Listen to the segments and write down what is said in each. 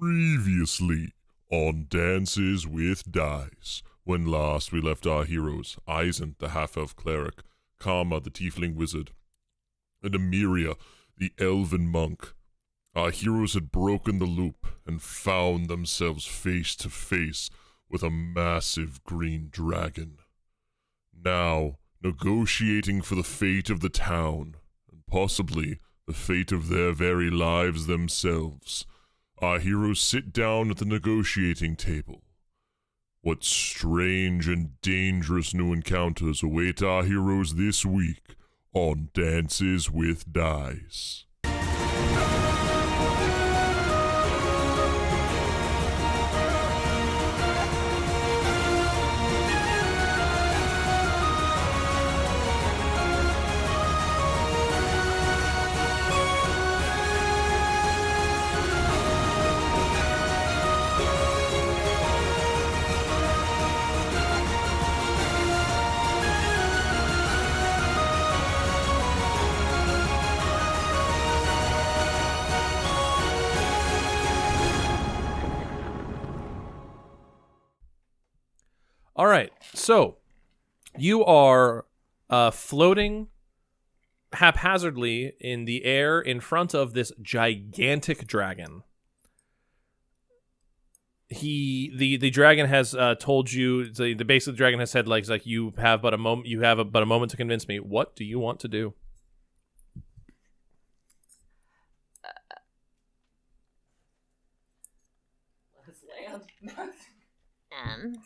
Previously on Dances with Dice. When last we left our heroes, Eisen, the half-elf cleric, Kama, the tiefling wizard, and Emiria, the elven monk. Our heroes had broken the loop and found themselves face to face with a massive green dragon. Now, negotiating for the fate of the town, and possibly the fate of their very lives themselves, our heroes sit down at the negotiating table. What strange and dangerous new encounters await our heroes this week on Dances with Dice? All right, so you are floating haphazardly in the air in front of this gigantic dragon. The dragon has told you, the base of the dragon has said, like you have but a moment to convince me. What do you want to do? Let us land.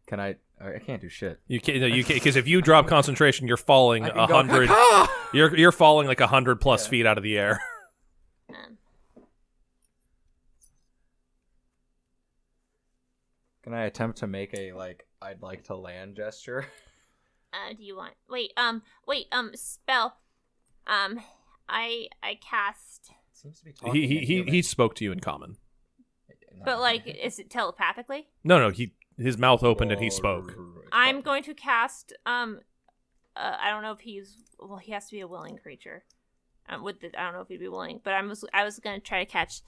Can I can't do shit. You can't, because if you drop concentration, you're falling 100. You're falling like 100 plus feet out of the air. Can I attempt to make a I'd like to land gesture? Do you want? Spell. I cast. Seems to be talking. He spoke to you in common. But is it telepathically? No. His mouth opened and he spoke. I'm going to cast. I don't know if he has to be a willing creature. I don't know if he'd be willing, but I was going to try to catch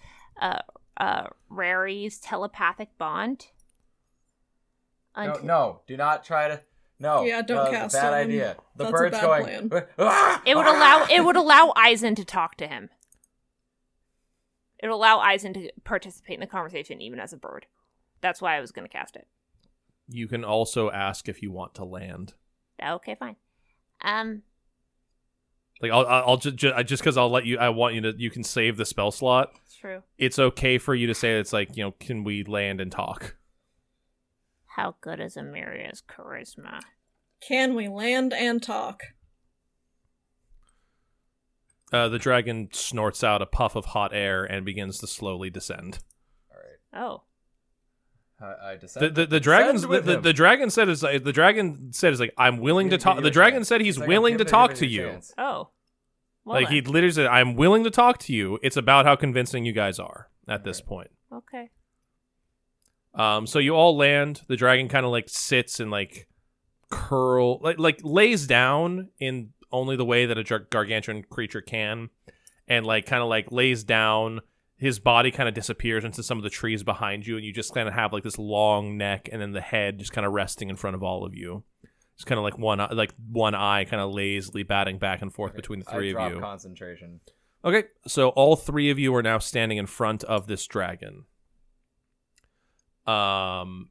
Rary's telepathic bond. No, do not try to. No, yeah, don't cast bad him. idea. The That's bird's a bad going. plan. It would allow Eisen to talk to him. It would allow Eisen to participate in the conversation, even as a bird. That's why I was going to cast it. You can also ask if you want to land. Okay, fine. I'll just because I'll let you. I want you to. You can save the spell slot. It's true. It's okay for you to say it's can we land and talk? How good is Emiria's charisma? Can we land and talk? The dragon snorts out a puff of hot air and begins to slowly descend. All right. Oh. I descend. The dragon said is like I'm willing to talk. The dragon said he's willing to talk to you. Oh. Well, he literally said I'm willing to talk to you. It's about how convincing you guys are at this point. Okay. So you all land. The dragon kind of sits and curl, lays down in only the way that a gargantuan creature can, and lays down. His body kind of disappears into some of the trees behind you, and you just kind of have this long neck, and then the head just kind of resting in front of all of you. It's kind of one eye kind of lazily batting back and forth between the three of you. Concentration. Okay, so all three of you are now standing in front of this dragon. And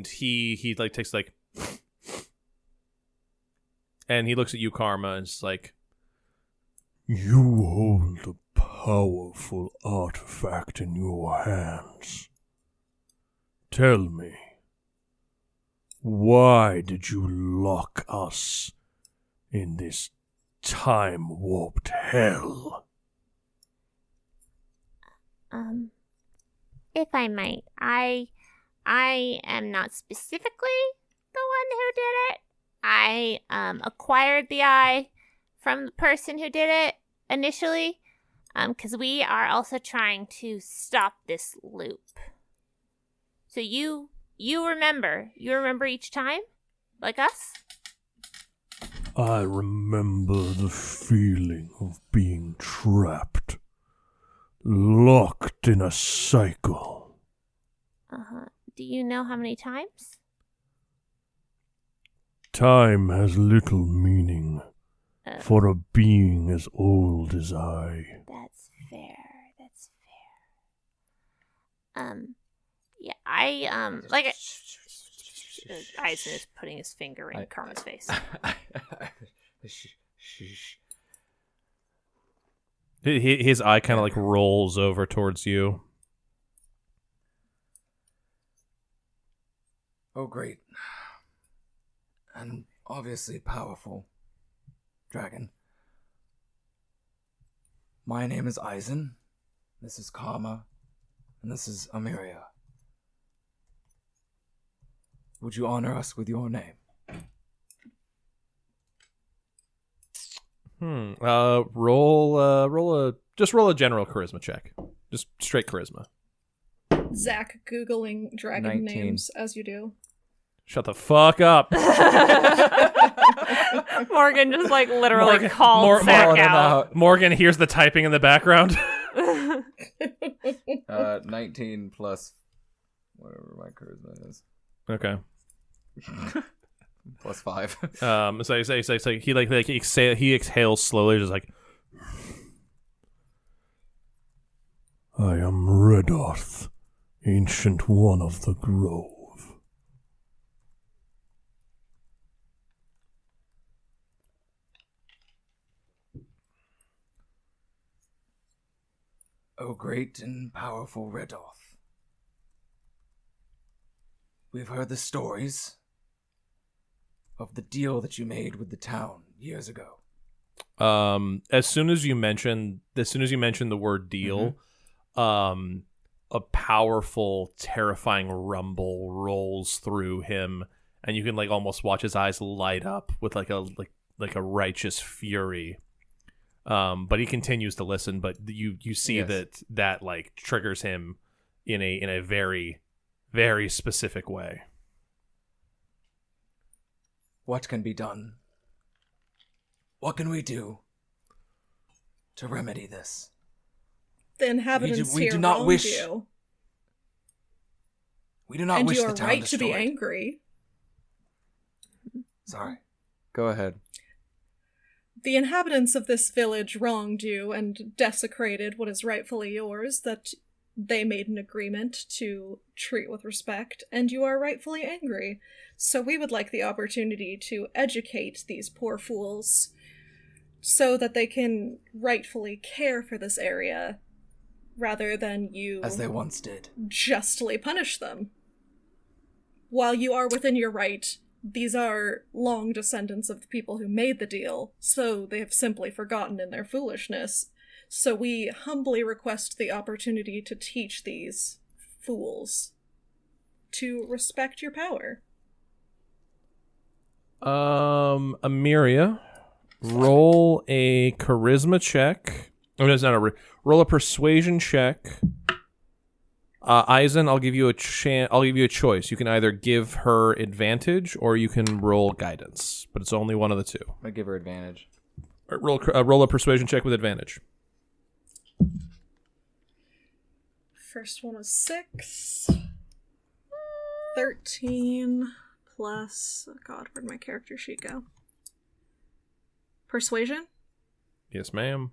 he takes and he looks at you, Karma, and is like, You hold a powerful artifact in your hands. Tell me, why did you lock us in this time-warped hell? If I might, I am not specifically the one who did it. I acquired the eye from the person who did it initially, because we are also trying to stop this loop. So you remember each time, like us? I remember the feeling of being trapped, locked in a cycle. Do you know how many times? Time has little meaning for a being as old as I. That's fair. Yeah, I Eisen is putting his finger in Karma's face. His eye kind of like rolls over towards you. Oh, great. And obviously powerful dragon. My name is Eisen. This is Karma. And this is Amiria. Would you honor us with your name? Roll a general charisma check. Just straight charisma. Zach Googling dragon 19. names, as you do. Shut the fuck up. Morgan just like literally called Zach out. Morgan hears the typing in the background. 19 plus whatever my charisma is. Okay. Plus 5. So he exhales slowly, just like, I am Redoth, Ancient One of the Grove. O great and powerful Redoth. We've heard the stories of the deal that you made with the town years ago. As soon as you mention the word deal, a powerful, terrifying rumble rolls through him, and you can like almost watch his eyes light up with like a righteous fury. But he continues to listen, but you see that like triggers him in a very, very specific way. What can be done? What can we do to remedy this? The inhabitants we here do not wronged wish- you. We do not And wish you the are town right destroyed. to be angry. Sorry. Go ahead. The inhabitants of this village wronged you and desecrated what is rightfully yours, that they made an agreement to treat with respect, and you are rightfully angry. So we would like the opportunity to educate these poor fools so that they can rightfully care for this area, rather than you As they once did. justly punish them. While you are within your right, these are long descendants of the people who made the deal, so they have simply forgotten in their foolishness. So we humbly request the opportunity to teach these fools to respect your power. Amiria, roll a charisma check. Oh, no, it's not roll a persuasion check. Eisen, I'll give you a choice. You can either give her advantage or you can roll guidance, but it's only one of the two. I give her advantage. All right, roll a persuasion check with advantage. First one was 6. 13 plus... Oh god, where'd my character sheet go? Persuasion? Yes, ma'am.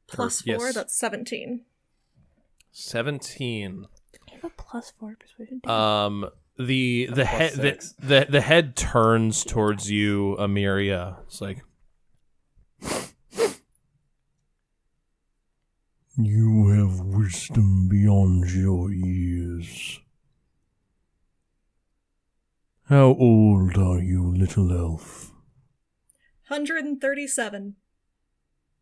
Plus 4, yes. that's 17. 17. I have a plus 4 persuasion. The head turns towards you, Amiria. It's like, You have wisdom beyond your years. How old are you, little elf? 137.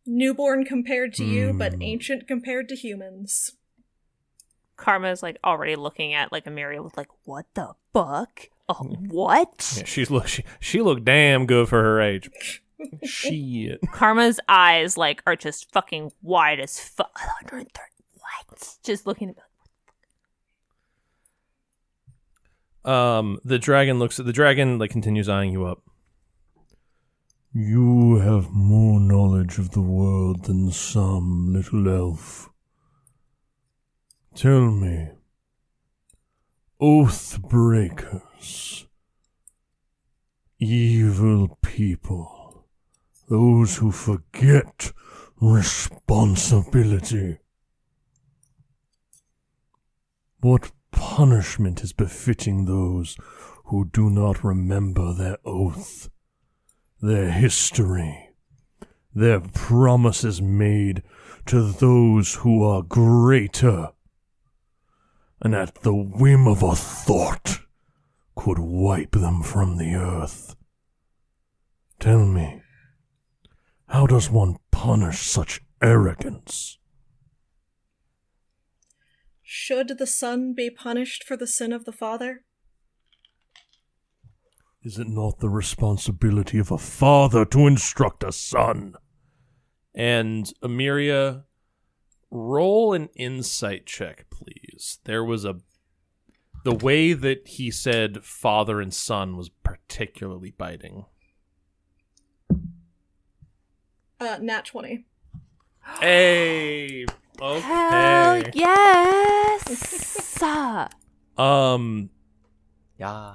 Newborn compared to you, but ancient compared to humans. Karma's like already looking at like Amiria with like, what the fuck? Oh, what? yeah, she looked damn good for her age. Shit. Karma's eyes like are just fucking wide as fuck. 130. What? Just looking at me. The dragon like continues eyeing you up. You have more knowledge of the world than some, little elf. Tell me, oath breakers, evil people, those who forget responsibility, what punishment is befitting those who do not remember their oath, their history, their promises made to those who are greater, and at the whim of a thought could wipe them from the earth? Tell me, how does one punish such arrogance? Should the son be punished for the sin of the father? Is it not the responsibility of a father to instruct a son? And Emiria, roll an insight check, please. There was the way that he said father and son was particularly biting. Nat 20. Hey! Okay. Hell yes! Yeah.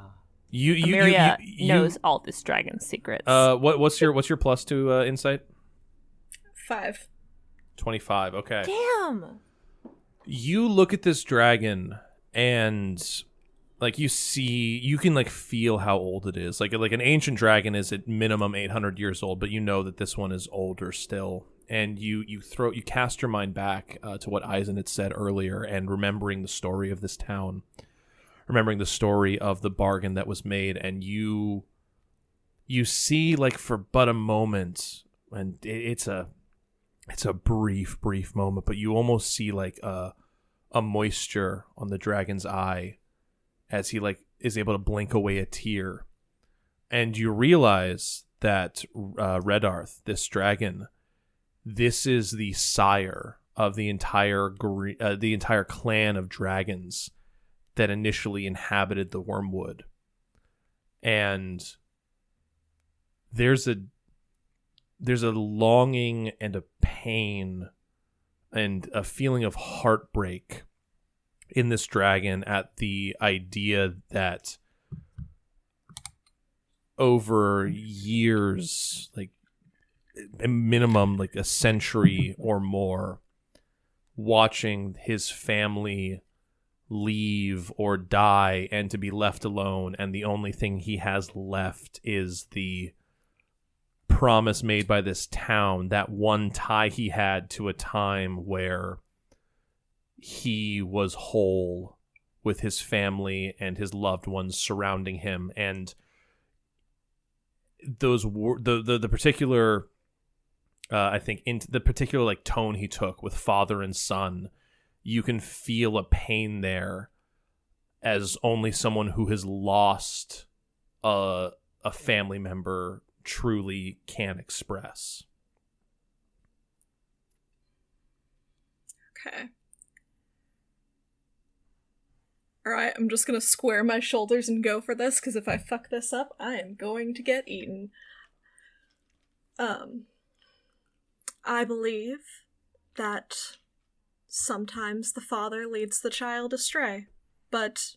Emiria knows all this dragon's secrets. What's your plus to insight? 5. 25. Okay. Damn. You look at this dragon and like you can like feel how old it is. Like an ancient dragon is at minimum 800 years old, but you know that this one is older still. And you cast your mind back to what Eisen had said earlier, and remembering the story of this town, remembering the story of the bargain that was made, and you see, like, for but a moment, and it's a brief moment, but you almost see like a moisture on the dragon's eye as he like is able to blink away a tear, and you realize that Redarth, this dragon, this is the sire of the entire clan of dragons that initially inhabited the Wormwood. And there's a longing and a pain and a feeling of heartbreak in this dragon at the idea that over years, like minimum like a century or more, watching his family leave or die and to be left alone, and the only thing he has left is the promise made by this town, that one tie he had to a time where he was whole with his family and his loved ones surrounding him. And those the particular I think in the particular like tone he took with father and son, you can feel a pain there as only someone who has lost a family member truly can express. Okay. Alright, I'm just gonna square my shoulders and go for this, because if I fuck this up, I am going to get eaten. I believe that sometimes the father leads the child astray, but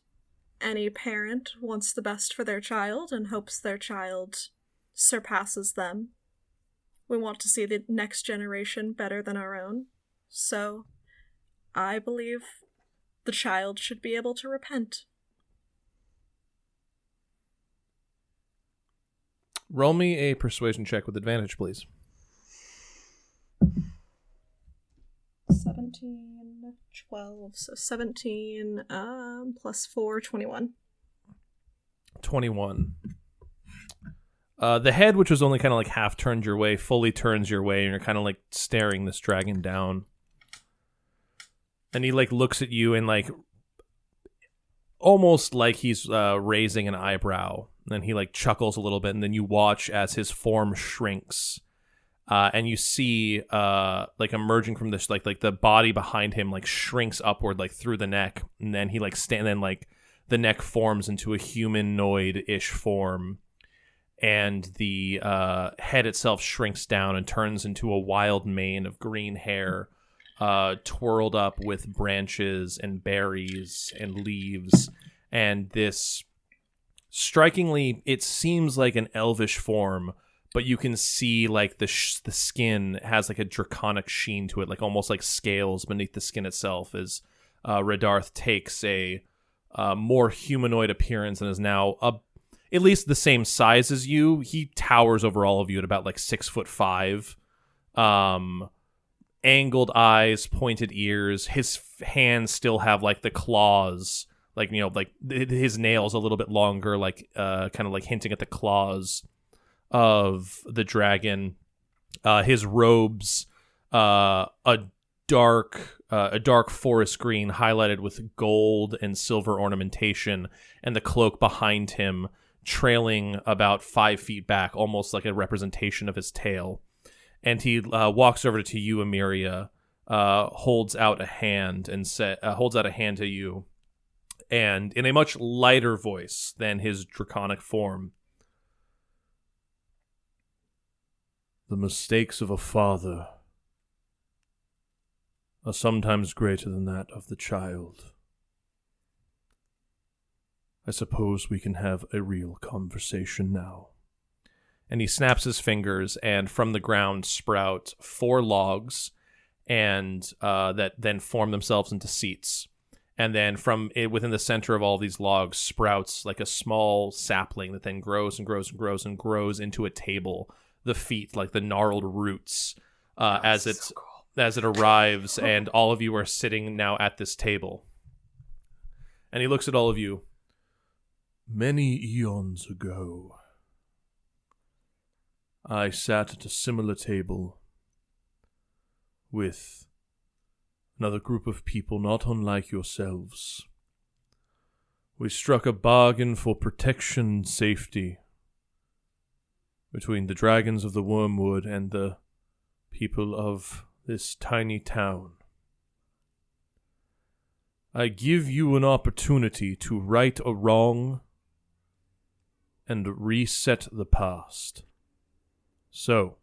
any parent wants the best for their child and hopes their child surpasses them. We want to see the next generation better than our own, so I believe the child should be able to repent. Roll me a persuasion check with advantage, please. 17, 12, so 17, plus 4, 21. 21. The head, which was only kind of like half turned your way, fully turns your way, and you're kind of like staring this dragon down. And he like looks at you and like almost like he's raising an eyebrow. And then he like chuckles a little bit, and then you watch as his form shrinks. And you see like emerging from this like the body behind him like shrinks upward like through the neck, and then he like then like the neck forms into a humanoid-ish form. and the head itself shrinks down and turns into a wild mane of green hair, twirled up with branches and berries and leaves, and this strikingly, it seems like an elvish form, but you can see like the skin has like a draconic sheen to it, like almost like scales beneath the skin itself, as Redarth takes a more humanoid appearance and is now at least the same size as you. He towers over all of you at about like 6'5". Angled eyes, pointed ears. His hands still have like the claws, like, you know, like his nails a little bit longer, like kind of like hinting at the claws of the dragon. His robes, a dark forest green highlighted with gold and silver ornamentation, and the cloak behind him trailing about 5 feet back, almost like a representation of his tail. And he walks over to you, Emiria, holds out a hand to you, and in a much lighter voice than his draconic form, "The mistakes of a father are sometimes greater than that of the child. I suppose we can have a real conversation now." And he snaps his fingers, and from the ground sprout 4 logs, and that then form themselves into seats. And then from within the center of all these logs sprouts like a small sapling that then grows and grows and grows and grows into a table. The feet, like the gnarled roots, as it arrives, and all of you are sitting now at this table. And he looks at all of you. "Many eons ago, I sat at a similar table with another group of people not unlike yourselves. We struck a bargain for protection and safety between the dragons of the Wormwood and the people of this tiny town. I give you an opportunity to right a wrong and reset the past. So,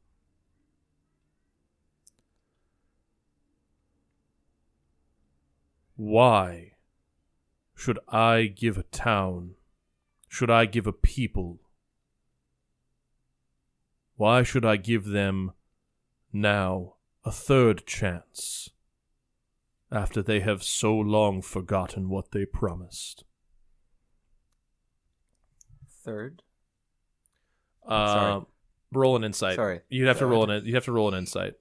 why should I give a town, should I give a people, why should I give them now a third chance after they have so long forgotten what they promised? Third? Sorry. Roll an insight. Sorry. You'd have to roll an insight.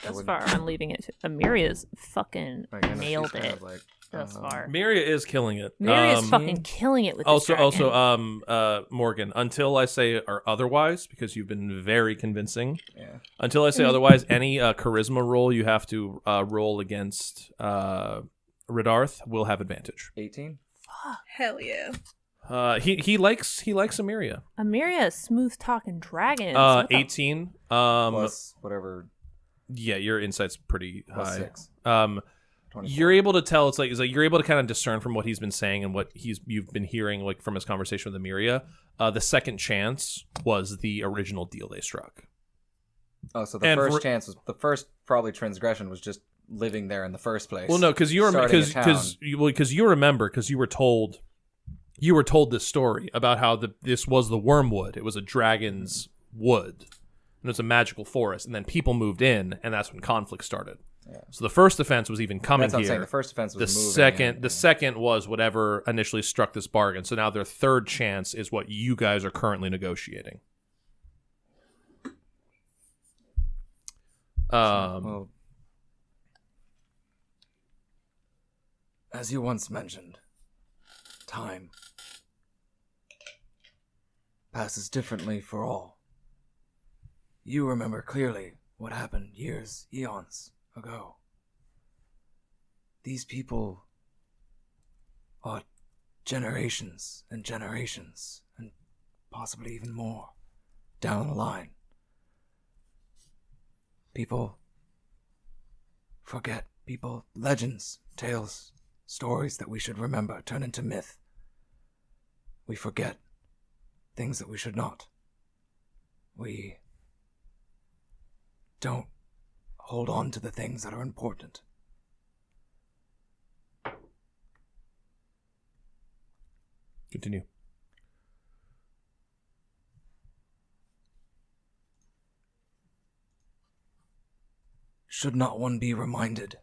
Thus far, I'm leaving it to Amiria's fucking nailed it. Thus far, Miria is killing it. Miria's fucking killing it with this dragon. Morgan, until I say or otherwise, because you've been very convincing. Yeah. Until I say otherwise, any charisma roll you have to roll against Redarth will have advantage. 18? Hell yeah. He likes Emiria. Emiria is smooth talking dragon. 18. Plus whatever. Yeah, your insight's pretty Plus high. 6. 24. You're able to tell it's like you're able to kind of discern from what he's been saying and what you've been hearing like from his conversation with Emiria. The second chance was the original deal they struck. Oh, so the first probably transgression was just living there in the first place. Well, no, because you remember because you were told this story about how this was the Wormwood. It was a dragon's wood, and it was a magical forest, and then people moved in, and that's when conflict started. Yeah. So the first offense was even coming That's what here. I'm saying. The first offense was the second was whatever initially struck this bargain. So now their third chance is what you guys are currently negotiating. Well, as you once mentioned, time passes differently for all. You remember clearly what happened eons ago. These people are generations and generations, and possibly even more, down the line. People forget. Legends, tales, stories that we should remember turn into myth. We forget. things that we should not. We don't hold on to the things that are important. Continue. Should not one be reminded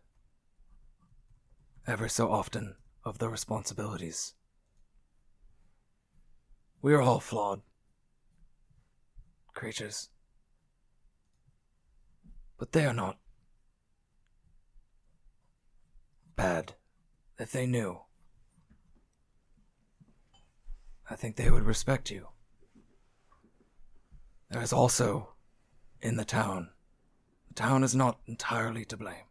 ever so often of the responsibilities? We are all flawed creatures, but they are not bad. If they knew, I think they would respect you. There is also, in the town is not entirely to blame.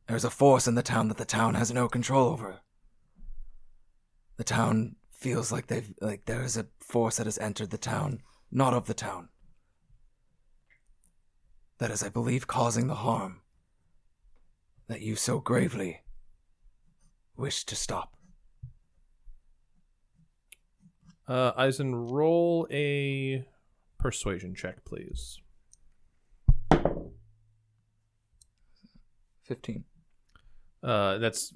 There's a force in the town that the town has no control over. The town feels like there is a force that has entered the town, not of the town. That is, I believe, causing the harm that you so gravely wish to stop. Eisen, roll a persuasion check, please. 15. That's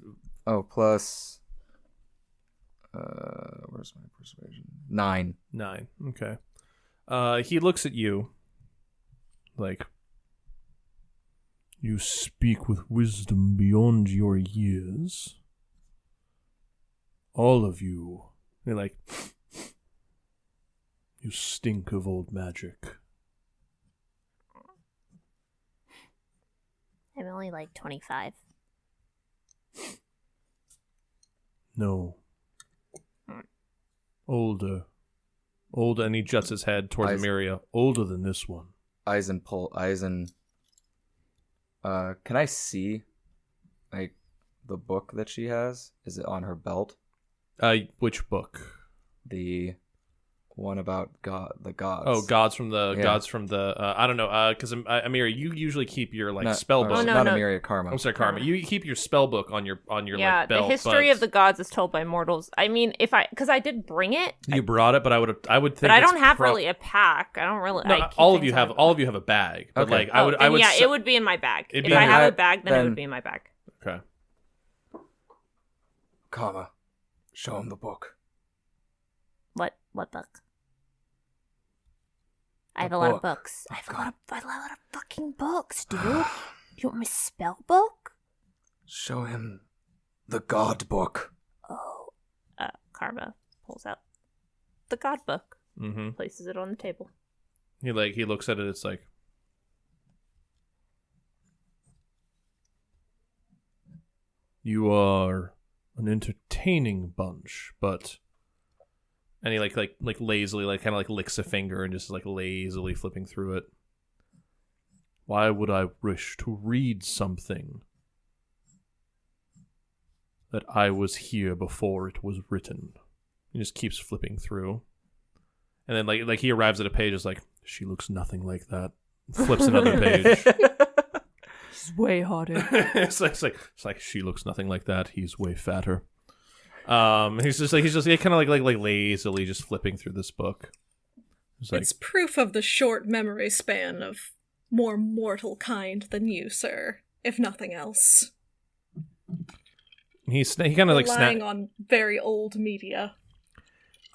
plus where's my persuasion? 9. 9. Okay. He looks at you like, you speak with wisdom beyond your years. All of you. you're like, You stink of old magic. I'm only like 25. No. Older. old, and he juts his head towards Emiria. Older than this one. Eisen. Can I see, like, the book that she has? Is it on her belt? Which book? The one about the gods. Oh, gods from the. I don't know. Because Emiria, you usually keep your spell book. Not Emiria, Karma. I'm sorry, Karma. You keep your spell book on your belt. The history of the gods is told by mortals. I mean, because I did bring it. You brought it, but I would think. But I don't have really a pack. I don't really. No, all of you have a bag. But okay. It would be in my bag. If I have a bag, then it would be in my bag. Okay. Karma, show him the book. What book? I have a lot of books. I have a lot of fucking books, dude. You want my spell book? Show him the God book. Oh, Karma pulls out the God book. Mm-hmm. Places it on the table. He looks at it. It's like, you are an entertaining bunch, but. And he like lazily kind of licks a finger and just lazily flipping through it. Why would I wish to read something that I was here before it was written? He just keeps flipping through, and then like he arrives at a page. Is like, she looks nothing like that. Flips another page. She's way hotter. it's like she looks nothing like that. He's way fatter. He's just kind of like lazily just flipping through this book. It's proof of the short memory span of more mortal kind than you, sir, if nothing else. He kind of relying on very old media.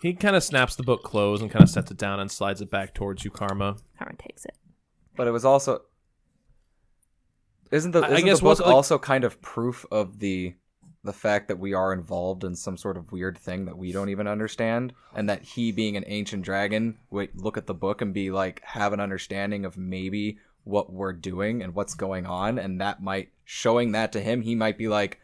He kind of snaps the book closed and kind of sets it down and slides it back towards you, Karma. Karma takes it. But it was also isn't the book also kind of proof of the fact that we are involved in some sort of weird thing that we don't even understand, and that he, being an ancient dragon, would look at the book and be like, have an understanding of maybe what we're doing and what's going on, and that might, showing that to him, he might be like,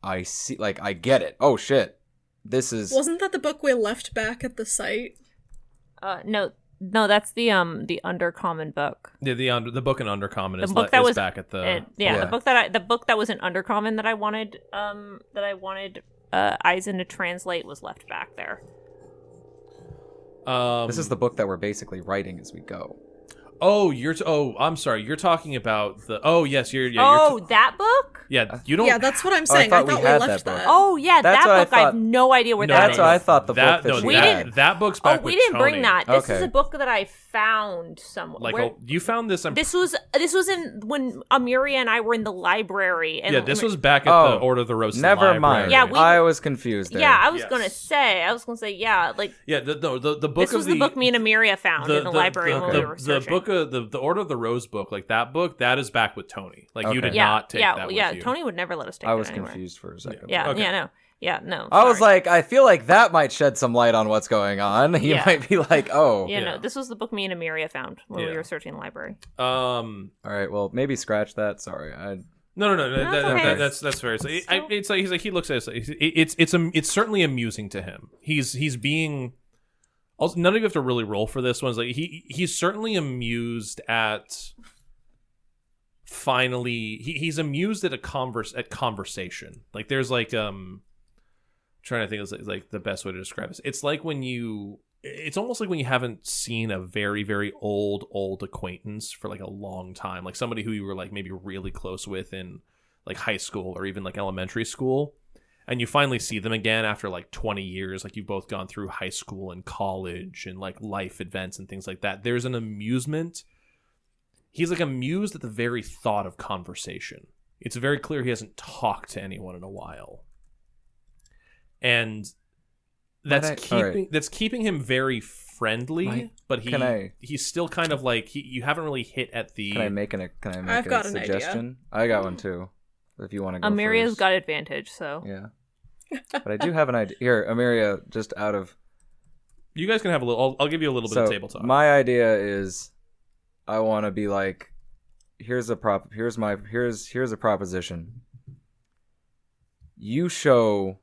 I see, like, I get it. Oh shit, this is. Wasn't that the book we left back at the site? No, that's the Undercommon book. Yeah, the book in Undercommon is back at the the book that was in Undercommon that I wanted Eisen to translate was left back there. This is the book that we're basically writing as we go. Oh, I'm sorry. You're talking about the. Oh, yes, you're. Yeah, Oh, that book? yeah, you don't. Yeah, that's what I'm saying. I I thought thought we we had left that book. that. Oh, yeah, That's that what I book. I have thought. no idea where No, that That's is. what I thought the that, book that no, she We that, didn't- that book's back Oh, with we didn't bring Tony. that. This is Okay. a book that I found somewhere. Like, Where- you found this. this was in when Amelia and I were in the library. And Yeah, this was back at Oh, the Order of the Rose. Never library. mind. Yeah, we- I was confused there. Yeah, I was Yes. gonna say, yeah, like Yeah, the book this of was the book me and Amelia found in the library when we were the searching. book of the Order of the Rose book, like that book, that is back with Tony. Like you Okay. did yeah, not take yeah, that yeah. with you. Tony would never let us take I it was anywhere. confused for a second. Yeah, Okay. no. I was sorry. like, I feel like that might shed some light on what's going on. He Yeah. might be like, oh. yeah, Yeah. no, this was the book me and Amelia found when we Yeah. were searching the library. All right, well, maybe scratch that. Sorry. No. it's okay. That's fair. So it's like he looks at it. It's certainly amusing to him. He's being. Also, none of you have to really roll for this one. It's like he's certainly amused at. Finally, he's amused at conversation. Like there's like trying to think of like the best way to describe this. It's like it's almost like when you haven't seen a very, very old acquaintance for like a long time, like somebody who you were like maybe really close with in like high school or even like elementary school, and you finally see them again after like 20 years. Like you've both gone through high school and college and like life events and things like that. There's an amusement. He's like amused at the very thought of conversation. It's very clear he hasn't talked to anyone in a while. And that's keeping him very friendly, but he's still kind of like you haven't really hit at the. Can I make a I've got an suggestion? I got one too. If you want to go Amelia's first. got advantage, so Yeah. But I do have an idea. Here, Amelia, just out of. You guys can have a little. I'll give you a little bit of table talk. My idea is, I want to be like, here's a proposition. You show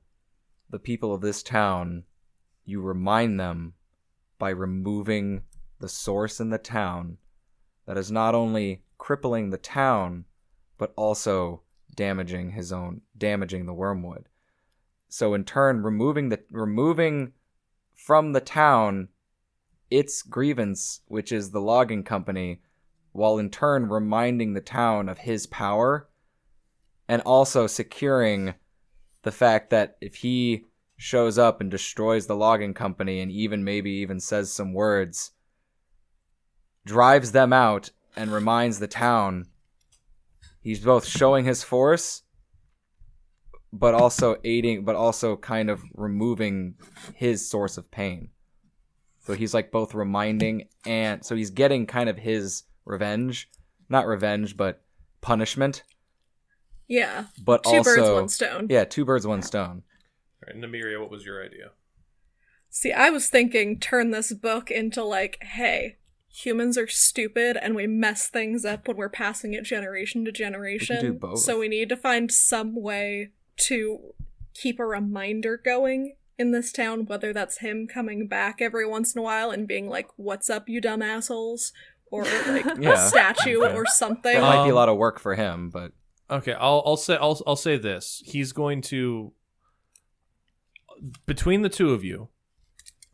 the people of this town, you remind them by removing the source in the town that is not only crippling the town, but also damaging the wormwood. So in turn, removing from the town its grievance, which is the logging company, while in turn reminding the town of his power, and also securing the fact that if he shows up and destroys the logging company and maybe even says some words, drives them out and reminds the town, he's both showing his force but also kind of removing his source of pain. So he's like both reminding, and so he's getting kind of his not revenge, but punishment. Yeah. But two also, birds, one stone. Yeah, 2 birds, 1 stone. All right, Namiria, what was your idea? See, I was thinking turn this book into like, hey, humans are stupid and we mess things up when we're passing it generation to generation. We can do both. So we need to find some way to keep a reminder going in this town, whether that's him coming back every once in a while and being like, what's up, you dumb assholes? Or like a statue or something. That might be a lot of work for him, but okay, I'll say this. He's going to, between the two of you,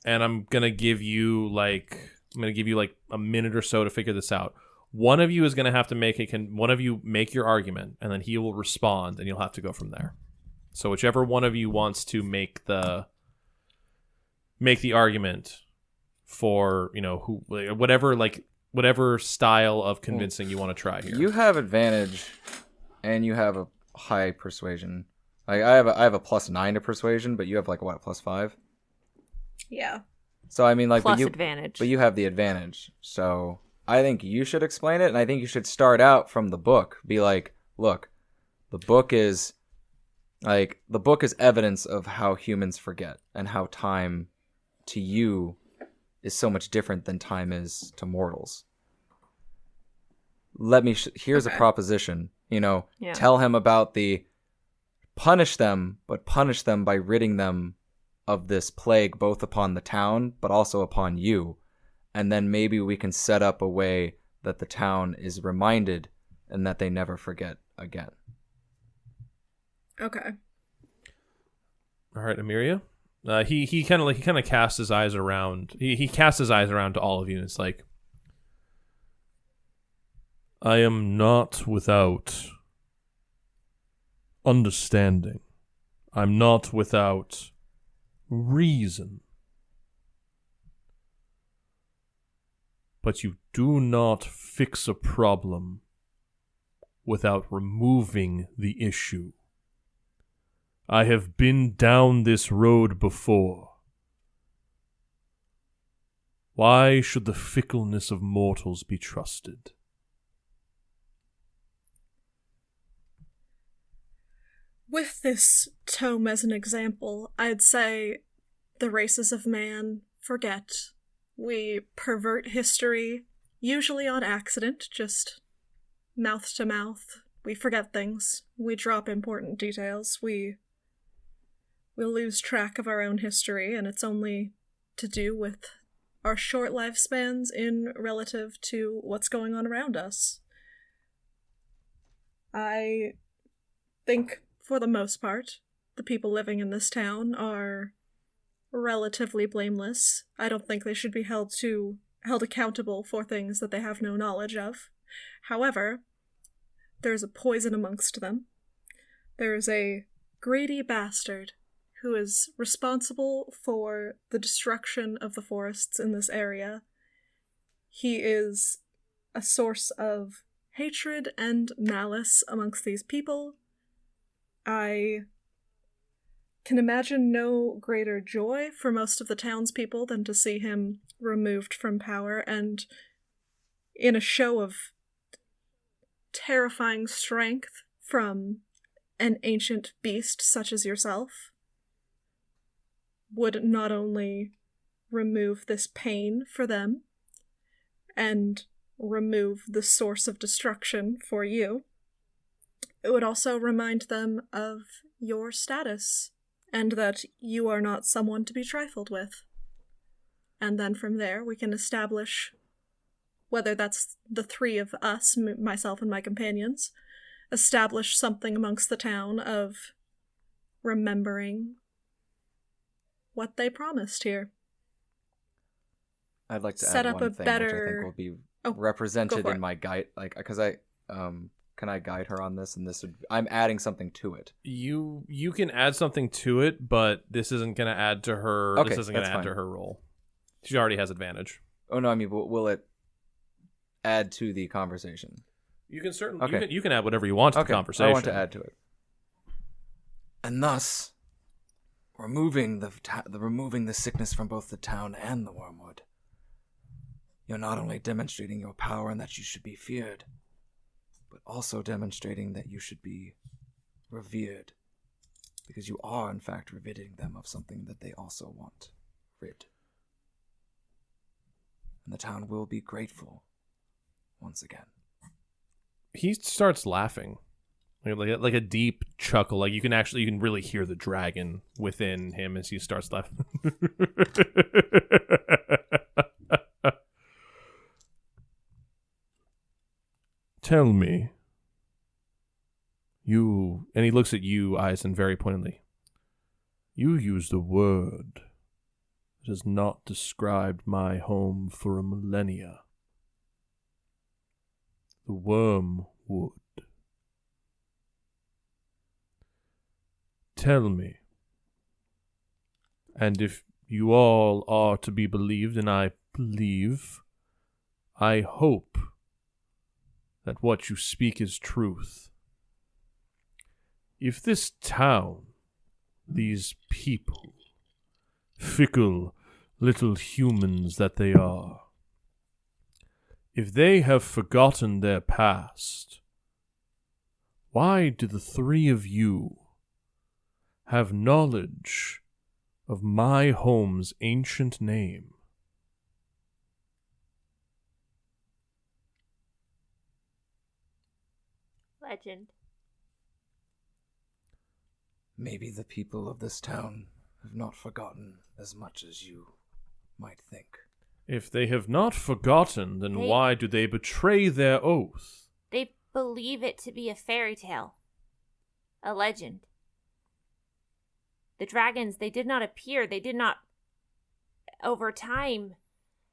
and I'm gonna give you like a minute or so to figure this out. One of you is gonna have to one of you make your argument, and then he will respond, and you'll have to go from there. So whichever one of you wants to make the argument for, whatever style of convincing you want to try here. you have advantage, and you have a high persuasion. Like I have a +9 to persuasion, but you have like what, +5? Yeah. So I mean, like, plus advantage. But you have the advantage. So I think you should explain it, and I think you should start out from the book. Be like, look, the book is evidence of how humans forget and how time to you is so much different than time is to mortals. Here's a proposition, tell him about punish them by ridding them of this plague, both upon the town, but also upon you. And then maybe we can set up a way that the town is reminded and that they never forget again. Okay. All right, Amiria. He kind of casts his eyes around. He casts his eyes around to all of you, and it's like, I am not without understanding. I'm not without reason. But you do not fix a problem without removing the issue. I have been down this road before. Why should the fickleness of mortals be trusted? With this tome as an example, I'd say the races of man forget. We pervert history, usually on accident, just mouth to mouth. We forget things. We drop important details. We'll lose track of our own history, and it's only to do with our short lifespans in relative to what's going on around us. I think, for the most part, the people living in this town are relatively blameless. I don't think they should be held accountable for things that they have no knowledge of. However, there's a poison amongst them. There is a greedy bastard who is responsible for the destruction of the forests in this area. He is a source of hatred and malice amongst these people. I can imagine no greater joy for most of the townspeople than to see him removed from power and in a show of terrifying strength from an ancient beast such as yourself would not only remove this pain for them and remove the source of destruction for you, it would also remind them of your status and that you are not someone to be trifled with. And then from there, we can establish, whether that's the three of us, myself and my companions, establish something amongst the town of remembering what they promised here. I'd like to Set add up one a thing better- which I think will be Oh, represented go for in it. my guide, like, because can I guide her on this? And I'm adding something to it. You can add something to it, but this isn't going to add to her. Okay, this isn't going that's to add fine. to her role. She already has advantage. Oh no, I mean, will it add to the conversation? You can certainly Okay. you can add whatever you want to the Okay, conversation. I want to add to it. And thus, removing the sickness from both the town and the wormwood, you're not only demonstrating your power and that you should be feared, but also demonstrating that you should be revered, because you are in fact ridding them of something that they also want rid. And the town will be grateful once again. He starts laughing, like a deep chuckle. Like you can really hear the dragon within him as he starts laughing. Tell me, And he looks at you, Eisen, very pointedly. you used a word that has not described my home for a millennia. The wormwood. Tell me, and if you all are to be believed, and I believe, I hope that what you speak is truth. If this town, these people, fickle little humans that they are, if they have forgotten their past, why do the three of you have knowledge of my home's ancient name? Legend. Maybe the people of this town have not forgotten as much as you might think. If they have not forgotten, then They- why do they betray their oath? They believe it to be a fairy tale. A legend. The dragons, they did not appear. They did not... Over time,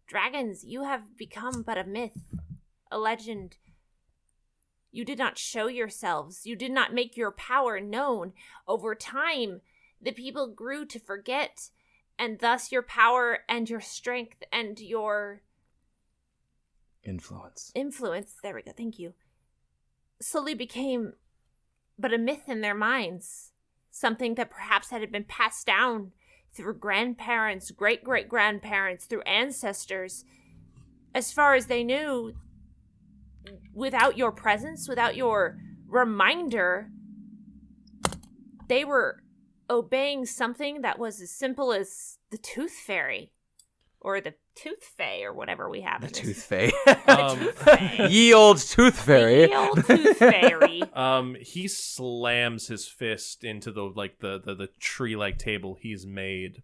dragons, you have become but a myth. A legend. You did not show yourselves. You did not make your power known. Over time, the people grew to forget, and thus your power and your strength and your Influence. there we go, thank you, slowly became but a myth in their minds. Something that perhaps had been passed down through grandparents, great-great-grandparents, through ancestors. As far as they knew, without your presence, without your reminder, they were obeying something that was as simple as the Tooth Fairy. Or the Tooth Fae, or whatever we have. The in this. Tooth Fae. Tooth Fae. Ye old Tooth Fairy. The old Tooth Fairy. He slams his fist into the tree-like table he's made.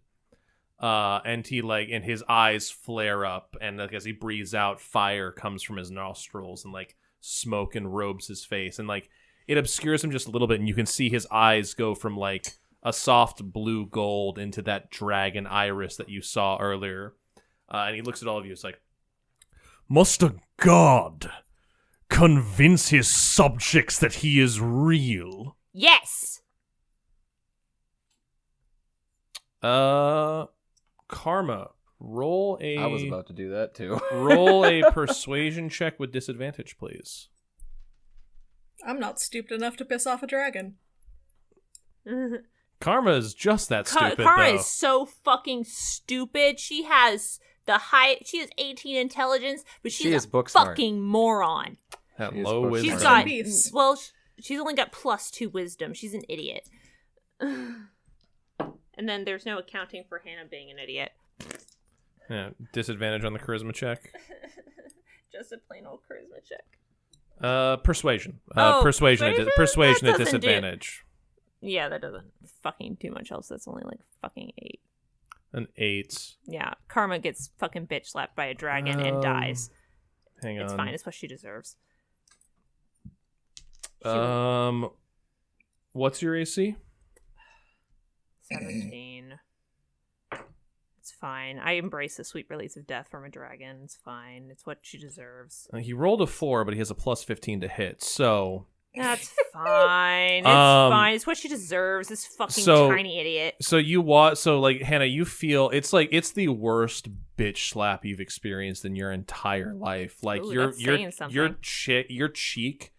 And his eyes flare up, and as he breathes out, fire comes from his nostrils, and smoke enrobes his face, and it obscures him just a little bit, and you can see his eyes go from a soft blue gold into that dragon iris that you saw earlier. And he looks at all of you. It's like, Must a god convince his subjects that he is real? Yes. Karma, roll I was about to do that too. roll a persuasion check with disadvantage, please. I'm not stupid enough to piss off a dragon. Karma is just that stupid, Karma though. is so fucking stupid. She has 18 intelligence, but She she's is a book smart. fucking moron. That She is low book wisdom. She's smart. got Beast. she's only got +2 wisdom. She's an idiot. And then there's no accounting for Hannah being an idiot. Yeah, disadvantage on the charisma check. Just a plain old charisma check. Persuasion. Oh, Persuasion persuasion? persuasion That at doesn't do- disadvantage. Yeah, that doesn't fucking do much else. That's only fucking 8. An 8. Yeah, Karma gets fucking bitch slapped by a dragon and dies. Hang on. It's fine. It's what she deserves. What's your AC? 17. It's fine. I embrace the sweet release of death from a dragon. It's fine. It's what she deserves. He rolled a 4, but he has a +15 to hit. So That's fine. It's fine. It's what she deserves. This fucking tiny idiot. So Hannah, you feel it's the worst bitch slap you've experienced in your entire life. Ooh, that's saying something. Your cheek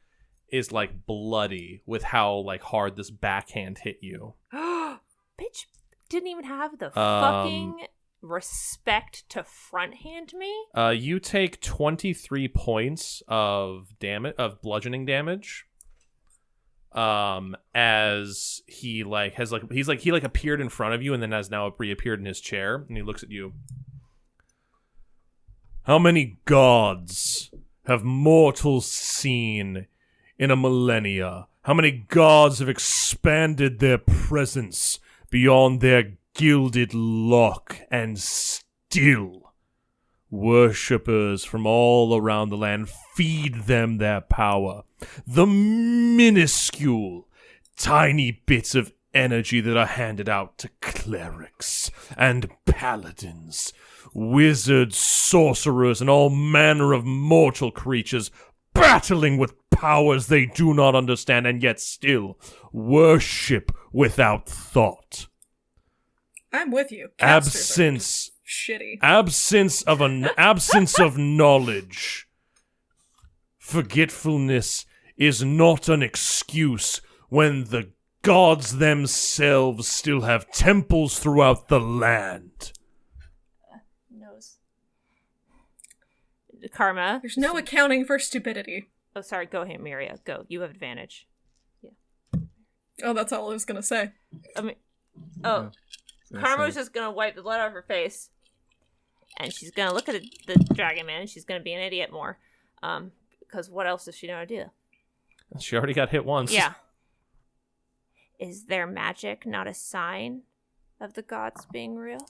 is bloody with how hard this backhand hit you. Bitch didn't even have the fucking respect to front hand me. You take 23 points of bludgeoning damage. As he he appeared in front of you and then has now reappeared in his chair, and he looks at you. How many gods have mortals seen in a millennia? How many gods have expanded their presence beyond their gilded lock, and still worshippers from all around the land feed them their power? The minuscule, tiny bits of energy that are handed out to clerics and paladins, wizards, sorcerers, and all manner of mortal creatures battling with powers they do not understand and yet still worship without thought. I'm with you. Casters are Absence shitty. absence of knowledge. Forgetfulness is not an excuse when the gods themselves still have temples throughout the land. Nose. Karma. There's no accounting for stupidity. Oh, sorry. Go ahead, Miria. Go. You have advantage. Oh, that's all I was gonna say. I mean, Karma's just gonna wipe the blood off her face, and she's gonna look at the dragon man, and she's gonna be an idiot more. Because what else does she know how to do? She already got hit once. Yeah. Is their magic not a sign of the gods being real?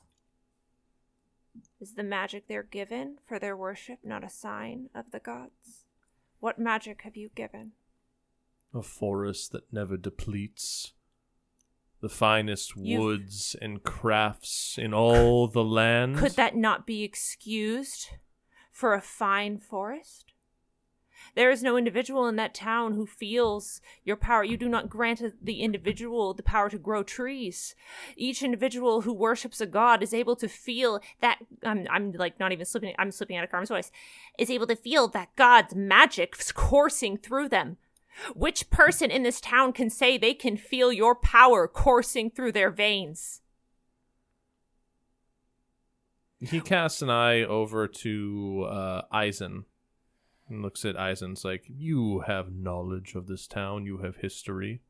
Is the magic they're given for their worship not a sign of the gods? What magic have you given? A forest that never depletes. The finest woods and crafts in all the land. Could that not be excused for a fine forest? There is no individual in that town who feels your power. You do not grant the individual the power to grow trees. Each individual who worships a god is able to feel that, I'm like not even slipping, I'm slipping out of Karma's voice, is able to feel that god's magic coursing through them. Which person in this town can say they can feel your power coursing through their veins? He casts an eye over to Eisen and looks at Eisen's like, you have knowledge of this town, you have history.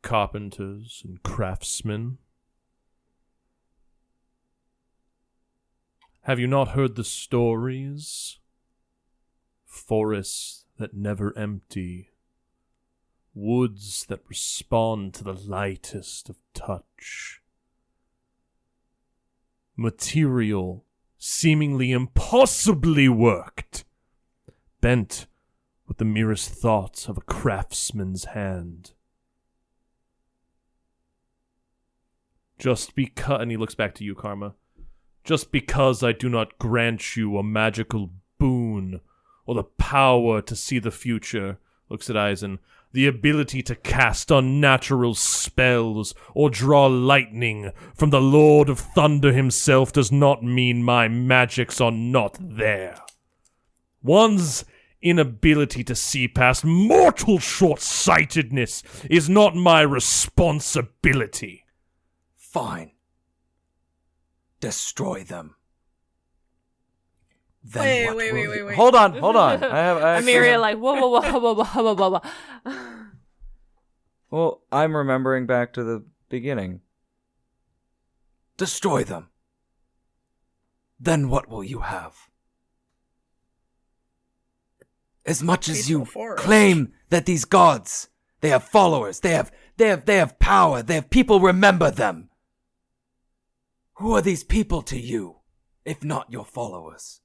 Carpenters and craftsmen. Have you not heard the stories? Forests that never empty. Woods that respond to the lightest of touch. Material seemingly impossibly worked, bent with the merest thoughts of a craftsman's hand. Just because, and he looks back to you, Karma, just because I do not grant you a magical boon or the power to see the future, looks at Eisen, the ability to cast unnatural spells or draw lightning from the Lord of Thunder himself does not mean my magics are not there. One's inability to see past mortal short-sightedness is not my responsibility. Fine. Destroy them. Then Wait. Hold on. I Amiria like, whoa. Well, I'm remembering back to the beginning. Destroy them. Then what will you have? As much as you Peaceful forest. claim that these gods, they have followers, they have power, they have people remember them. Who are these people to you, if not your followers?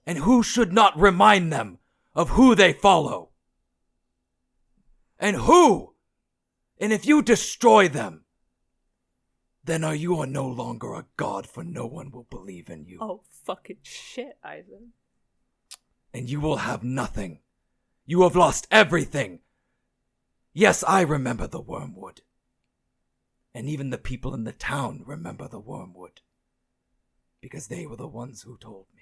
And who should not remind them of who they follow? And who? And if you destroy them, then you are no longer a god, for no one will believe in you. Oh, fucking shit, Eisen. And you will have nothing. You have lost everything. Yes, I remember the Wormwood. And even the people in the town remember the Wormwood. Because they were the ones who told me.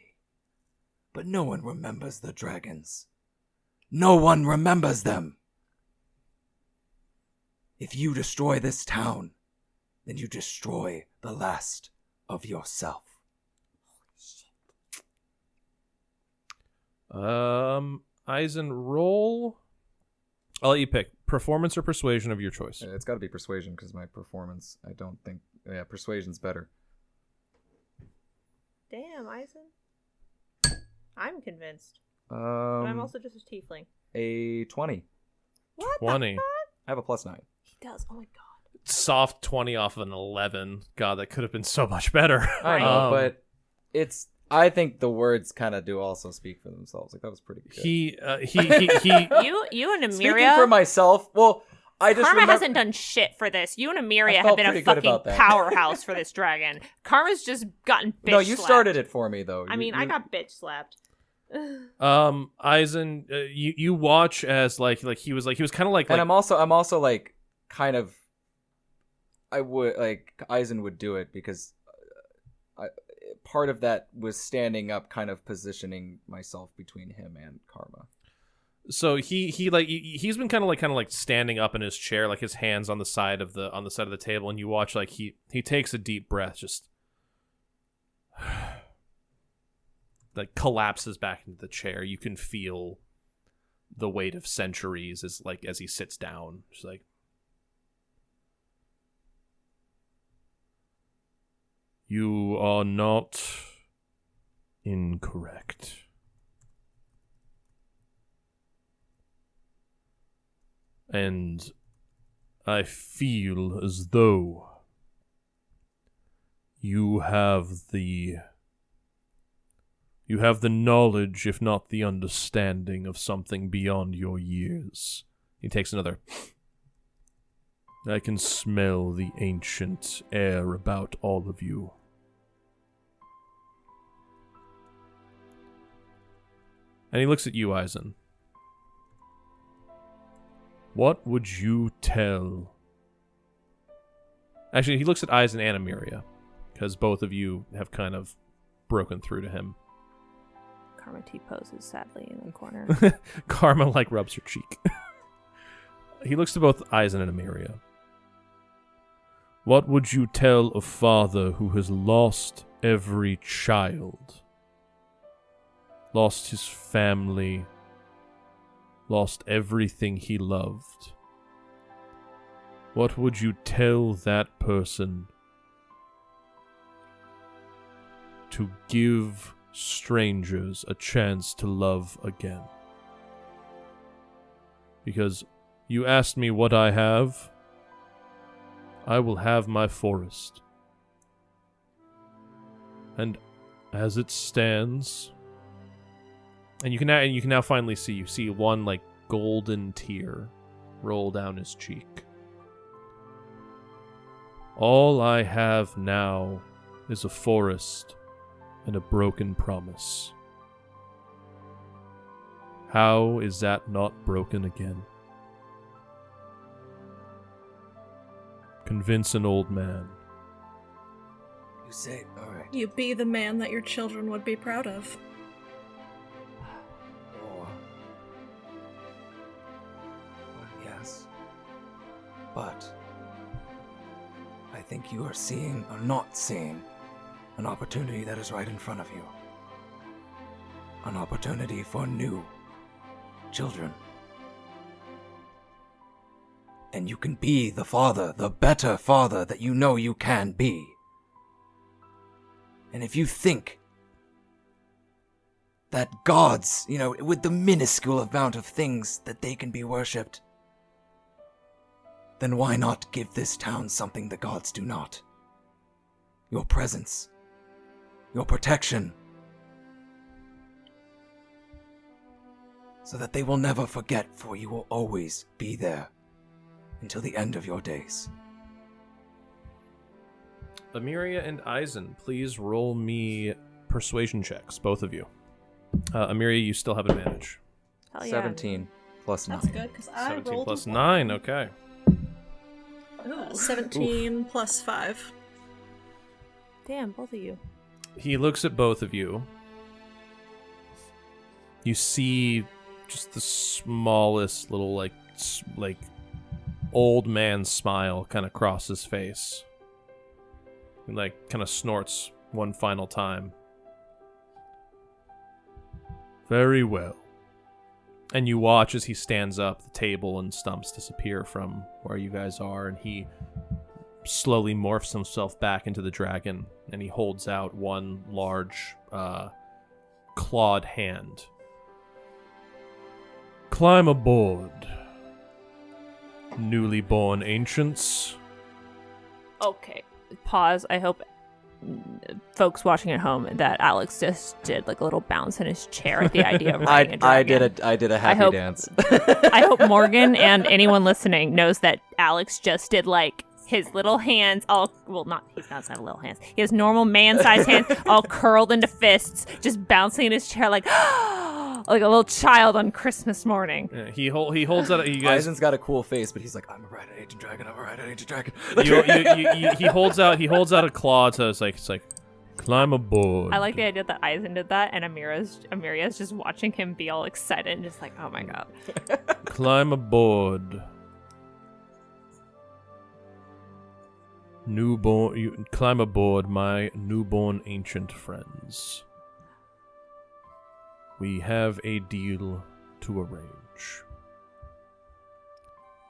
But no one remembers the dragons. No one remembers them. If you destroy this town, then you destroy the last of yourself. Eisen, roll. I'll let you pick. Performance or persuasion of your choice. It's got to be persuasion because my performance, I don't think. Yeah, persuasion's better. Damn, Eisen. I'm convinced. But Um, I'm also just a tiefling. a 20. What 20. the fuck? I have a +9. He does. Oh my god. Soft 20 off of an 11. God, that could have been so much better. I know, but it's. I think the words kind of do also speak for themselves. Like that was pretty good. He You and Amiria. Speaking for myself, well, I just Karma remember. hasn't done shit for this. You and I Amiria have felt been a pretty good fucking about that. powerhouse for this dragon. Karma's just gotten bitch No, you slapped. started it for me though. I mean, I got bitch slapped. Eisen, you watch as like he was kind of like And I'm also like kind of. I would like Eisen would do it because part of that was standing up, kind of positioning myself between him and Karma. so he's been kind of like standing up in his chair, like his hands on the side of the table, and you watch like he takes a deep breath, just like collapses back into the chair. You can feel the weight of centuries as he sits down. Just like, you are not incorrect. And I feel as though you have the knowledge, if not the understanding, of something beyond your years. He takes another. I can smell the ancient air about all of you. And he looks at you, Eisen. What would you tell... Actually, he looks at Eisen and Amiria, because both of you have kind of broken through to him. Karma T-poses sadly in the corner. Karma, rubs her cheek. He looks to both Eisen and Amiria. What would you tell a father who has lost every child? Lost his family, lost everything he loved. What would you tell that person to give strangers a chance to love again? Because you asked me what I have, I will have my forest. And as it stands... And you can now finally see one golden tear roll down his cheek. All I have now is a forest and a broken promise. How is that not broken again? Convince an old man. You say, alright. You be the man that your children would be proud of. Yes. But I think you are seeing or not seeing an opportunity that is right in front of you. An opportunity for new children. And you can be the father, the better father that you know you can be. And if you think that gods, with the minuscule amount of things that they can be worshipped, then why not give this town something the gods do not? Your presence. Your protection. So that they will never forget, for you will always be there until the end of your days. Amiria and Eisen, please roll me persuasion checks, both of you. Amiria, you still have advantage. Hell yeah. 17 plus 9. That's good, because I 17 rolled plus a 9, okay. 17 plus 5. Damn, both of you. He looks at both of you. You see just the smallest little, like old man smile kind of cross his face. He, kind of snorts one final time. Very well. And you watch as he stands up, the table and stumps disappear from where you guys are, and he slowly morphs himself back into the dragon, and he holds out one large, clawed hand. Climb aboard, newly born ancients. Okay. Pause. I hope folks watching at home that Alex just did a little bounce in his chair at the idea of riding a dragon. I did a happy hope- dance. I hope Morgan and anyone listening knows that Alex just did his little hands he's not little hands. He has normal man-sized hands all curled into fists, just bouncing in his chair like a little child on Christmas morning. Yeah, he holds out. You guys, Eisen's got a cool face, but he's like, I'm a ride an ancient dragon. I'm a ride an ancient dragon. he holds out a claw to it's like climb aboard. I like the idea that Eisen did that, and Amiria's just watching him be all excited and just like, oh my god. Climb aboard. Climb aboard, my newborn ancient friends. We have a deal to arrange.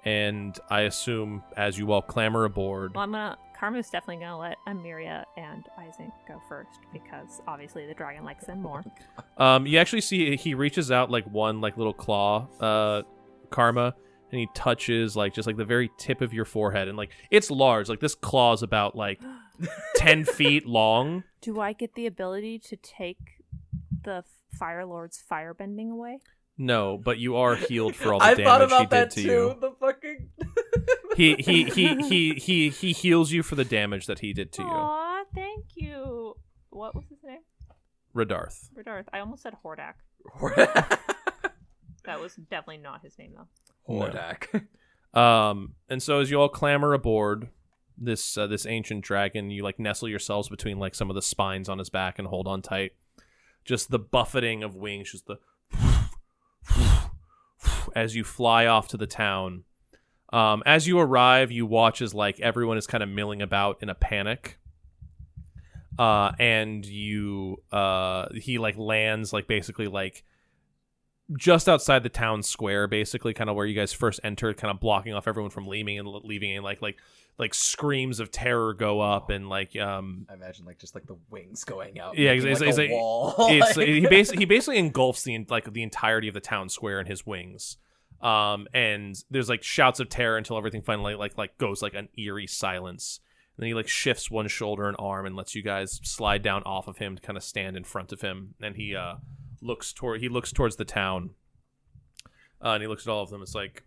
And I assume as you all clamber aboard... Well, Karma's definitely gonna let Amiria and Eisen go first, because obviously the dragon likes them more. You actually see he reaches out one little claw, Karma, and he touches just the very tip of your forehead, and it's large. This claw is about 10 feet long. Do I get the ability to take the Fire Lord's firebending away? No, but you are healed for all the damage he did to you. The fucking He heals you for the damage that he did to you. Aw, thank you. What was his name? Radarth. or I almost said Hordak. That was definitely not his name, though. Hordak. And so as you all clamber aboard this ancient dragon, you like nestle yourselves between like some of the spines on his back and hold on tight. Just the buffeting of wings, just the as you fly off to the town. As you arrive, you watch as like everyone is kind of milling about in a panic. And he like lands like basically like just outside the town square, basically kind of where you guys first entered, kind of blocking off everyone from leaving and like screams of terror go up and like I imagine like just like the wings going out. Yeah, making, it's like a wall. he basically engulfs the entirety of the town square in his wings. And there's like shouts of terror until everything finally like goes like an eerie silence. And then he like shifts one shoulder and arm and lets you guys slide down off of him to kind of stand in front of him. And he looks towards the town. And he looks at all of them. It's like,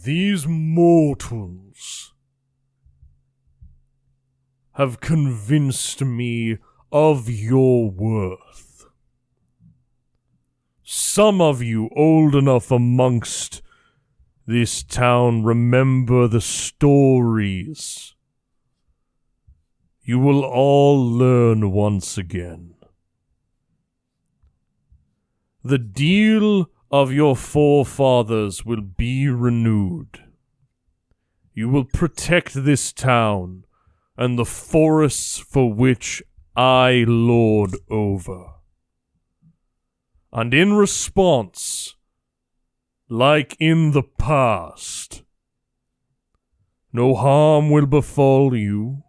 these mortals have convinced me of your worth. Some of you old enough amongst this town remember the stories. You will all learn once again. The deal of your forefathers will be renewed. You will protect this town and the forests for which I lord over. And in response, like in the past, no harm will befall you,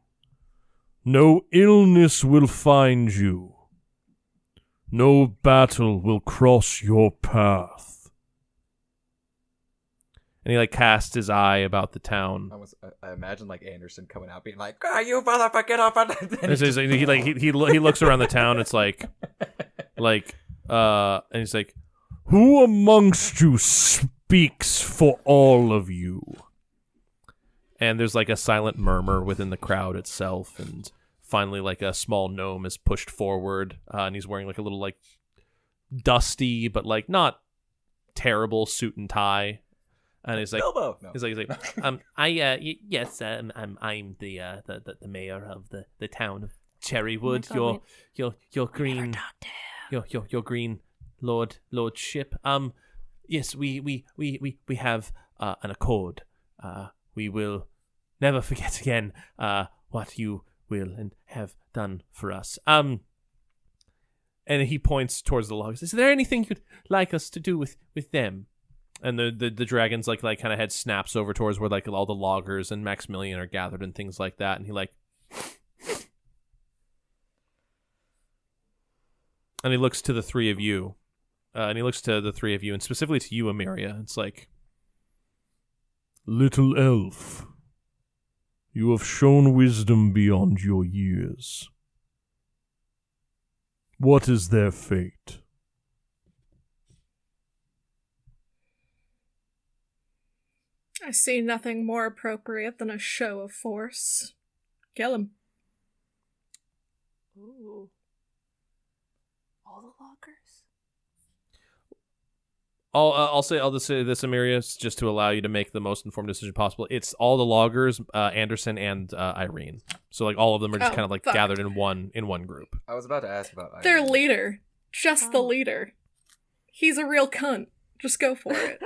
no illness will find you, no battle will cross your path. and he like casts his eye about the town. I imagine like Anderson coming out being like, "You motherfucker, get up!" He looks around the town. It's like, and he's like, who amongst you speaks for all of you? and there's like a silent murmur within the crowd itself, and finally like a small gnome is pushed forward, and he's wearing like a little like dusty but like not terrible suit and tie. And he's like, Bilbo. No. he's like, yes, I'm the mayor of the town of Cherrywood. Oh Your green, your green lordship. Yes, we have an accord. We will never forget again what you will and have done for us. And he points towards the logs. Is there anything you'd like us to do with them? And the dragon's like kind of head snaps over towards where like all the loggers and Maximilian are gathered and things like that, and he like, and he looks to the three of you, and specifically to you, Amiria. It's like, little elf, you have shown wisdom beyond your years. What is their fate? I see nothing more appropriate than a show of force. Kill him. Ooh. All the loggers? I'll just say this, Amiria, just to allow you to make the most informed decision possible. It's all the loggers, Anderson and Irene. So like all of them are just kind of like gathered in one group. I was about to ask about Irene. Their leader. Just the leader. He's a real cunt. Just go for it.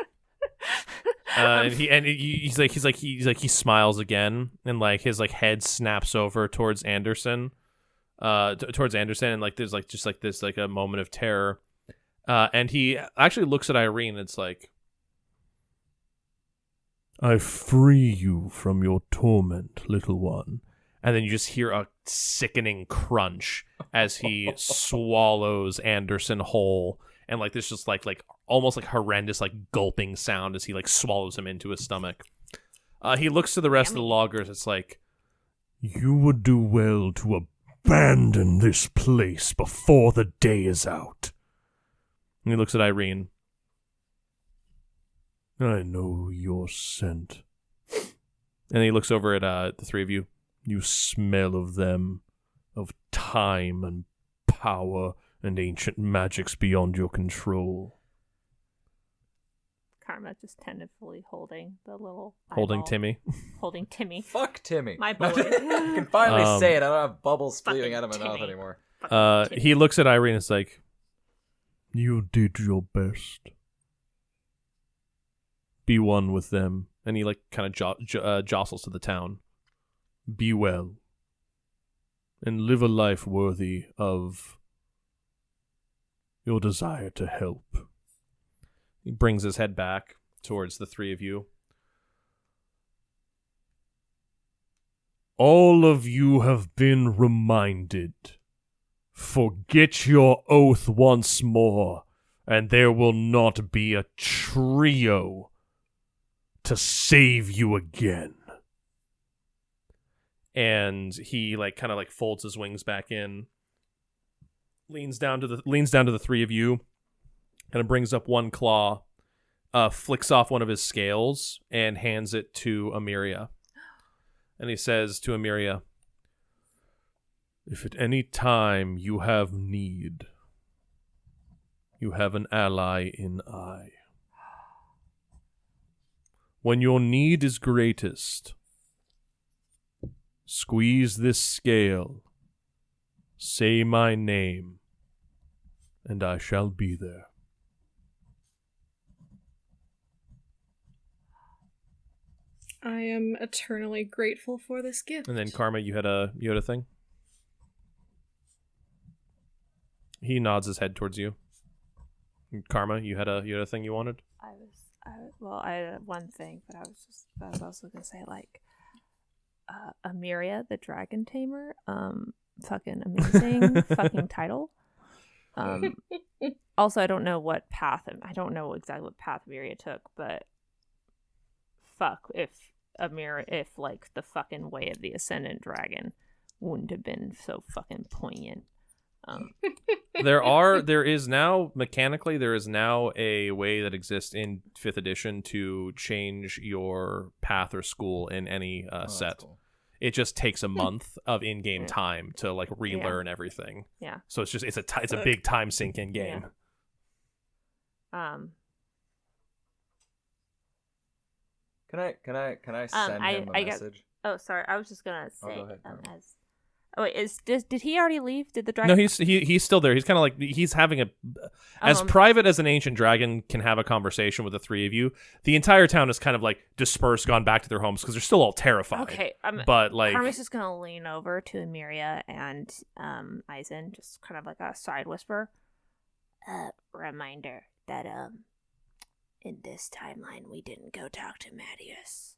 He smiles again, and like his like head snaps over towards Anderson, and like there's like just like this like a moment of terror, and he actually looks at Irene. And it's like, I free you from your torment, little one. and then you just hear a sickening crunch as he swallows Anderson whole. And like this just like almost like horrendous like gulping sound as he like swallows him into his stomach. He looks to the rest of the loggers. It's like, you would do well to abandon this place before the day is out. And he looks at Irene. I know your scent. And he looks over at the three of you. You smell of them, of time and power and ancient magics beyond your control. Karma just tentatively holding the little Holding eyeball. Timmy. Holding Timmy. Fuck Timmy. My boy. You can finally say it. I don't have bubbles Fucking spewing out of my mouth Timmy. anymore. Fucking He looks at Irene and is like, You did your best. be one with them. And he like kind of jostles to the town. Be well. And live a life worthy of your desire to help. He brings his head back towards the three of you. All of you have been reminded. Forget your oath once more, and there will not be a trio to save you again. And he like kind of like folds his wings back in, leans down to the three of you, kind of brings up one claw, flicks off one of his scales, and hands it to Amiria. And he says to Amiria, if at any time you have need, you have an ally in I. When your need is greatest, squeeze this scale, say my name, and I shall be there. I am eternally grateful for this gift. And then Karma, you had a thing? He nods his head towards you. Karma, you had a thing you wanted? I had one thing, but I was also gonna say like Amiria, the Dragon Tamer. Fucking amazing fucking title. Also, I don't know what path, I don't know exactly what path Amiria took, but fuck if like the fucking way of the Ascendant Dragon wouldn't have been so fucking poignant. There is now a way that exists in 5th edition to change your path or school in any set. Cool. It just takes a month of in-game time to like relearn everything. Yeah. So it's a big time sink in game. Can I send him a message? Oh, sorry. I was just gonna say. go ahead. Did he already leave? Did the dragon? No, he's still there. He's kind of like he's having as private as an ancient dragon can have a conversation with the three of you. The entire town is kind of like dispersed, gone back to their homes because they're still all terrified. Okay, but like Karma's just gonna lean over to Amiria and Eisen, just kind of like a side whisper. Reminder that in this timeline we didn't go talk to Mattias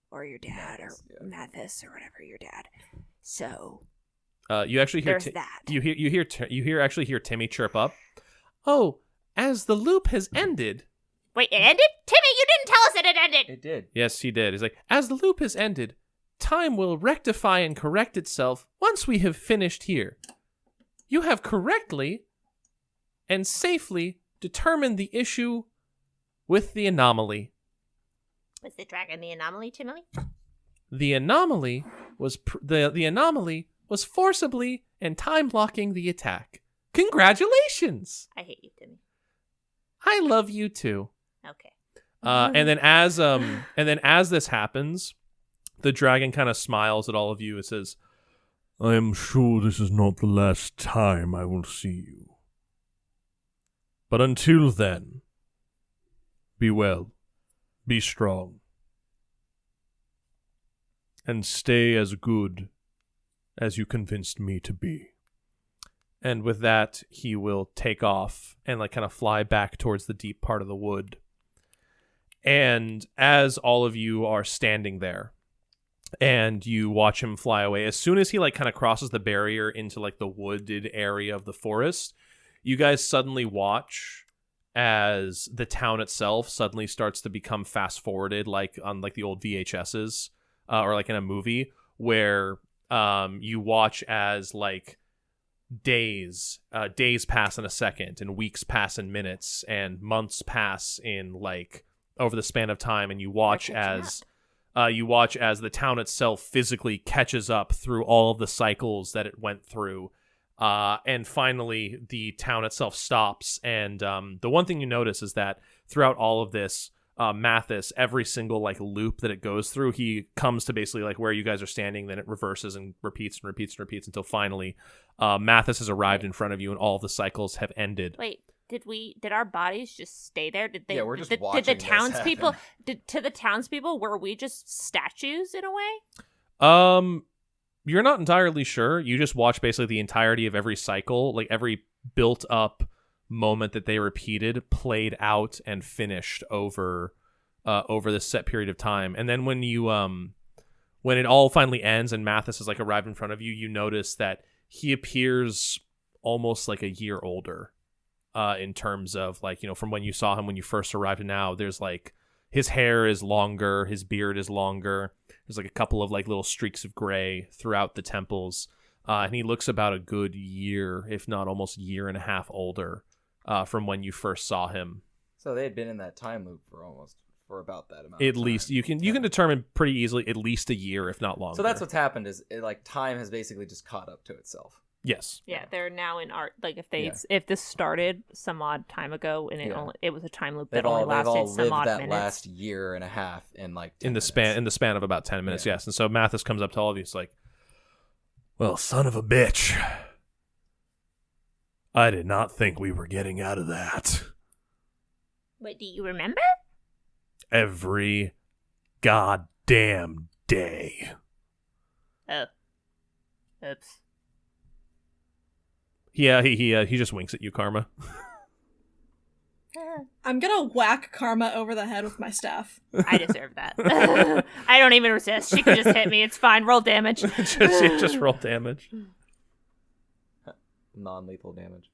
or your dad Mathis or whatever your dad. So you actually hear there's that. You hear Timmy chirp up. Oh, as the loop has ended. Wait, it ended? Timmy, you didn't tell us that it ended! It did. Yes, he did. He's like, as the loop has ended, time will rectify and correct itself once we have finished here. You have correctly and safely determined the issue with the anomaly. Was the dragon the anomaly, Timmy? The anomaly was the anomaly was forcibly and time blocking the attack. Congratulations! I hate you, Timmy. I love you too. Okay. And then as this happens, the dragon kind of smiles at all of you and says, I am sure this is not the last time I will see you. But until then, be well, be strong, and stay as good as you convinced me to be. and with that, he will take off and like kind of fly back towards the deep part of the wood. And as all of you are standing there and you watch him fly away, as soon as he like kind of crosses the barrier into like the wooded area of the forest, you guys suddenly watch as the town itself suddenly starts to become fast forwarded, like on like the old VHSs or like in a movie, where you watch as like days pass in a second, and weeks pass in minutes, and months pass in like over the span of time, and you watch as the town itself physically catches up through all of the cycles that it went through, And finally, the town itself stops. And the one thing you notice is that throughout all of this, Mathis, every single like loop that it goes through, he comes to basically like where you guys are standing, then it reverses and repeats and repeats and repeats until finally Mathis has arrived in front of you and all of the cycles have ended. Wait, did our bodies just stay there? Did they? Yeah, we're just did watching the this townspeople? happen. To the townspeople, were we just statues in a way? You're not entirely sure. You just watch basically the entirety of every cycle, like every built up moment that they repeated played out and finished over this set period of time. And then when you when it all finally ends and Mathis has like arrived in front of you, you notice that he appears almost like a year older in terms of like, you know, from when you saw him when you first arrived to now. There's like his hair is longer, his beard is longer. There's like a couple of like little streaks of gray throughout the temples. And he looks about a good year, if not almost year and a half older from when you first saw him. So they had been in that time loop for about that amount. At of least time. you can determine pretty easily at least a year, if not longer. So that's what's happened is like time has basically just caught up to itself. Yes. Yeah, they're now in art. Like Yeah. if this started some odd time ago and it was a time loop that They've only all lasted some lived odd that minutes. last year and a half in like 10 in the minutes. span of about 10 minutes. Yeah. Yes. And so Mathis comes up to all of you. He's like, Well, son of a bitch. I did not think we were getting out of that. Wait, do you remember? Every goddamn day. Oh, oops. yeah, he just winks at you, Karma. I'm gonna whack Karma over the head with my staff. I deserve that. I don't even resist. She can just hit me. It's fine. Roll damage. just roll damage. Non-lethal damage.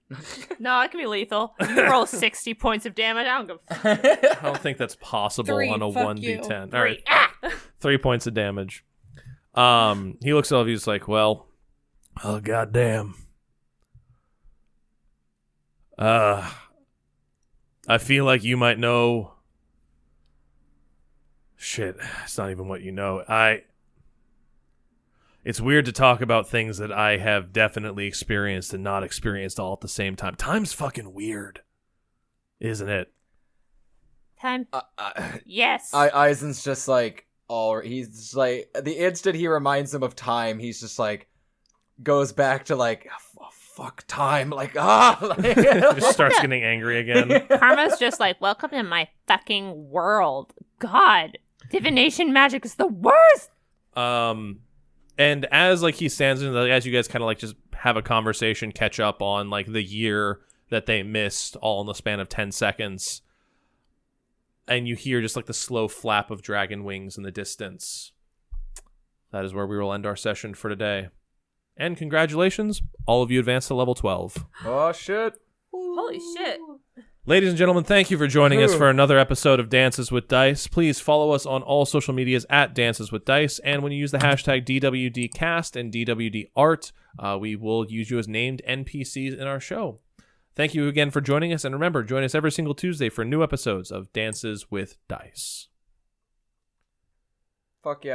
No, it can be lethal. You can roll 60 points of damage. I don't give a fuck. I don't think that's possible 3, on a fuck 1d10. you. All right. 3. Ah! 3 points of damage. He looks at all of you. He's like, well, Oh, goddamn. I feel like you might know. Shit, it's not even what you know. It's weird to talk about things that I have definitely experienced and not experienced all at the same time. Time's fucking weird, isn't it? Time. Yes. Eisen's just like, he's just like, the instant he reminds him of time, he's just like, goes back to like, fuck time, like, Just starts getting angry again. Karma's just like, welcome to my fucking world. God, divination magic is the worst. And as like he stands in, as you guys kind of like just have a conversation, catch up on like the year that they missed, all in the span of 10 seconds, and you hear just like the slow flap of dragon wings in the distance. That is where we will end our session for today. And congratulations, all of you advanced to level 12. Oh shit. Holy shit. Ladies and gentlemen, thank you for joining us for another episode of Dances with Dice. Please follow us on all social medias at Dances with Dice. And when you use the hashtag DWDcast and DWDart, we will use you as named NPCs in our show. Thank you again for joining us. And remember, join us every single Tuesday for new episodes of Dances with Dice. Fuck yeah.